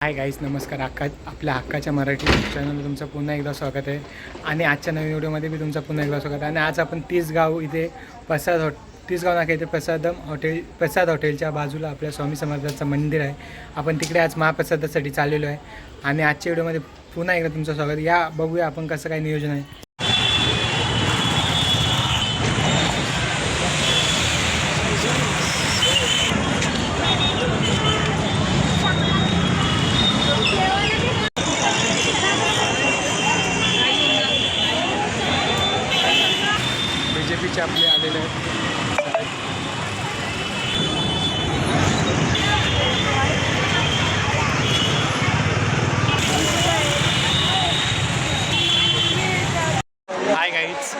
Hi guys, नमस्कार. आपल्या हक्काच्या मराठी चॅनलला तुमचं पुन्हा एकदा स्वागत आहे. आणि आजच्या नवीन व्हिडिओमध्ये मी तुमचं पुन्हा एकदा स्वागत आहे. आणि आज आपण तिसगाव इथे तिसगाव नाका इथे प्रसाद हॉटेलच्या बाजूला आपल्या स्वामी समर्थांचं मंदिर आहे. आपण तिकडे आज महाप्रसादासाठी चाललेलो आहे. आणि आजच्या व्हिडिओमध्ये पुन्हा एकदा तुमचं स्वागत. या बघूया आपण कसं काय नियोजन आहे. BJPचे आपले आलेले आहेत. हाय गाईज,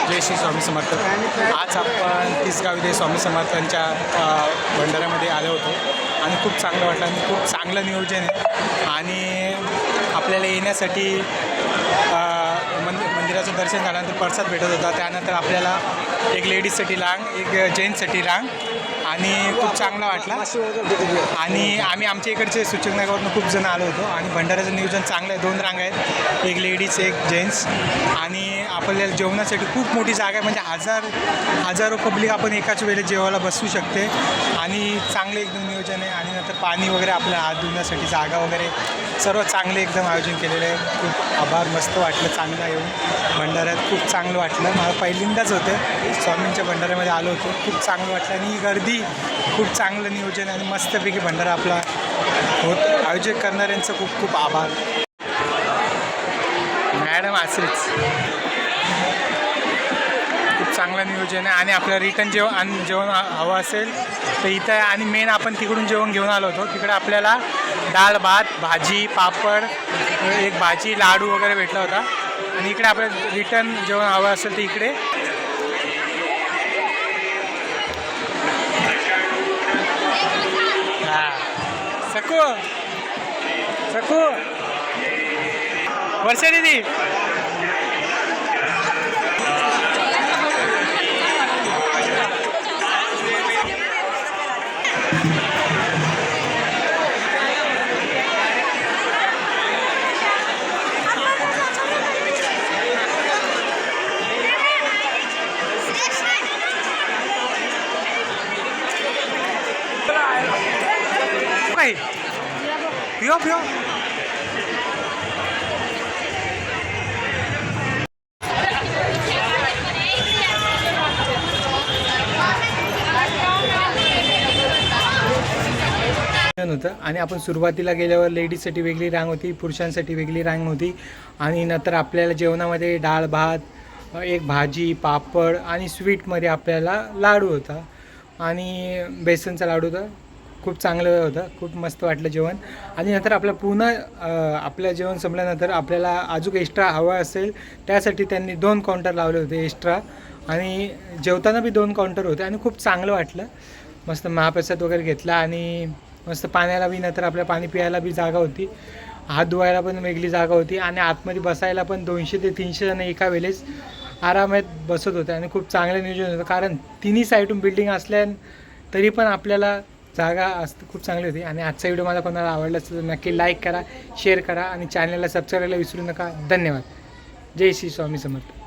जय श्री स्वामी समर्थ. आज आपण तिसगाव इथे स्वामी समर्थांच्या भंडाऱ्यामध्ये आलो होतो आणि खूप चांगलं वाटलं आणि खूप चांगलं नियोजन आहे. आणि आपल्याला येण्यासाठी मंदिराचं दर्शन झाल्यानंतर प्रसाद भेटत होता. त्यानंतर आपल्याला एक लेडीजसाठी रांग, एक जेंट्ससाठी रांग, आणि खूप चांगला वाटला. आणि आम्ही आमच्या इकडचे सूचकनगरवरून खूप जण आलो होतो. आणि भंडाऱ्याचं नियोजन चांगलं आहे. 2 रांग आहेत, एक लेडीज एक जेंट्स. आणि आपल्याला जेवणासाठी खूप मोठी जागा आहे, म्हणजे हजारो पब्लिक आपण एकाच वेळेला जेवायला बसू शकते. आणि चांगलं एकदम नियोजन आहे. आणि नंतर पाणी वगैरे आपल्याला हात धुण्यासाठी जागा वगैरे सर्व चांगले एकदम आयोजन केलेलं आहे. खूप आभार, मस्त वाटलं चांगलं येऊन भंडाऱ्यात. खूप चांगलं वाटलं. मला पहिल्यांदाच होतं स्वामींच्या भंडाऱ्यामध्ये आलो होतो. खूप चांगलं वाटलं आणि गर्दी खूप चांगलं नियोजन आणि मस्तपैकी भंडारा आपला होत. आयोजन करणाऱ्यांचं खूप खूप आभार. मॅडम असेच खूप चांगलं नियोजन आहे. आणि आपलं रिटर्न जेवण हवं असेल तर इथं आहे. आणि मेन आपण तिकडून जेवण घेऊन आलो होतो. तिकडे आपल्याला डाळ भात, भाजी, पापड, एक भाजी, लाडू वगैरे भेटला होता. आणि इकडे आपलं रिटर्न जेवण हवं असेल तर इकडे सकू वर्षा दीदी. पिओ होतं. आणि आपण सुरुवातीला गेल्यावर लेडीजसाठी वेगळी रांग होती, पुरुषांसाठी वेगळी रांग होती. आणि नंतर आपल्याला जेवणामध्ये डाळ भात, एक भाजी, पापड आणि स्वीटमध्ये आपल्याला लाडू होता. आणि बेसनचा लाडू होता. खूप चांगलं होतं, खूप मस्त वाटलं जेवण. आणि नंतर आपलं पुन्हा आपलं जेवण संपल्यानंतर आपल्याला अजून एक्स्ट्रा हवा असेल त्यासाठी त्यांनी 2 काउंटर लावले होते एक्स्ट्रा. आणि जेवताना बी 2 काउंटर होते. आणि खूप चांगलं वाटलं. मस्त महाप्रसाद वगैरे घेतला. आणि मस्त पाण्याला बी नंतर आपल्या पाणी प्यायला बी जागा होती, हात धुवायला पण वेगळी जागा होती. आणि आतमध्ये बसायला पण 200 ते 300 जण एका वेळेस आरामात बसत होते. आणि खूप चांगलं नियोजन होतं, कारण तिन्ही साईडून बिल्डिंग असल्या तरी पण आपल्याला जागा खूप चांगली होती. आणि आजचा व्हिडिओ मला कोणाला आवडला असेल तर नक्की लाईक करा, शेअर करा आणि चॅनलला सबस्क्राईब करायला विसरू नका. धन्यवाद. जय श्री स्वामी समर्थ.